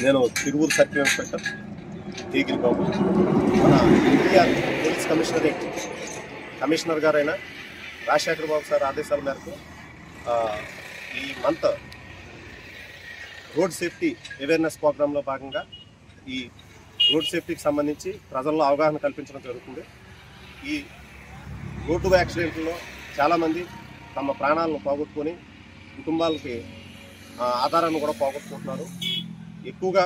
నేను Tiruvuru circle inspector టీగిరి బాబు. మన NTR police commissioner గారైన రాజశేఖర్ బాబు సార్ ఆదేశాల మేరకు ఈ మంత్ రోడ్ సేఫ్టీ అవేర్నెస్ ప్రోగ్రాంలో భాగంగా ఈ రోడ్ సేఫ్టీకి సంబంధించి ప్రజల్లో అవగాహన కల్పించడం జరుగుతుంది. ఈ రోడ్డు యాక్సిడెంట్లో చాలామంది తమ ప్రాణాలను పోగొట్టుకొని కుటుంబాలకి ఆధారాన్ని కూడా పోగొట్టుకుంటున్నారు. ఎక్కువగా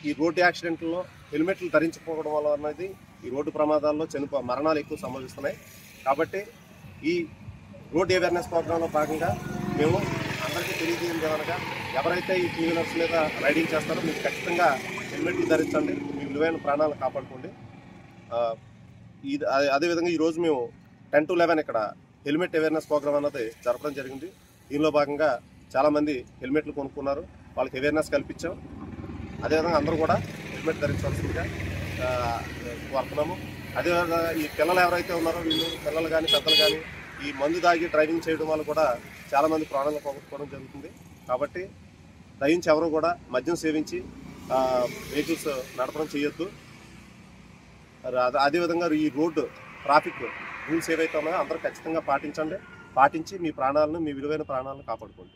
ఈ రోడ్డు యాక్సిడెంట్లో హెల్మెట్లు ధరించకపోవడం వల్ల అనేది ఈ రోడ్డు ప్రమాదాల్లో మరణాలు ఎక్కువ సంభవిస్తున్నాయి. కాబట్టి ఈ రోడ్ అవేర్నెస్ ప్రోగ్రాంలో భాగంగా మేము అందరికీ తెలియజేయడం విధంగా ఎవరైతే ఈ టూ వీలర్స్ మీద రైడింగ్ చేస్తారో మీరు ఖచ్చితంగా హెల్మెట్లు ధరించండి, మీ విలువైన ప్రాణాలను కాపాడుకోండి. అదేవిధంగా ఈరోజు మేము 10 to 11 ఇక్కడ హెల్మెట్ అవేర్నెస్ ప్రోగ్రామ్ అన్నది జరపడం జరిగింది. దీనిలో భాగంగా చాలామంది హెల్మెట్లు కొనుక్కున్నారు, వాళ్ళకి అవేర్నెస్ కల్పించాం. అదేవిధంగా అందరూ కూడా హెల్మెట్ ధరించవలసిందిగా కోరుతున్నాము. అదేవిధంగా ఈ పిల్లలు ఎవరైతే ఉన్నారో వీళ్ళు పిల్లలు కానీ పెద్దలు కానీ ఈ మందు దాగి డ్రైవింగ్ చేయడం వల్ల కూడా చాలామంది ప్రాణాలు పోగొట్టుకోవడం జరుగుతుంది. కాబట్టి దయించి ఎవరు కూడా మద్యం సేవించి వెహికల్స్ నడపడం చేయొద్దు. అదేవిధంగా ఈ రోడ్డు ట్రాఫిక్ రూల్స్ ఏవైతే ఉన్నాయో అందరూ ఖచ్చితంగా పాటించండి. పాటించి మీ ప్రాణాలను, మీ విలువైన ప్రాణాలను కాపాడుకోండి.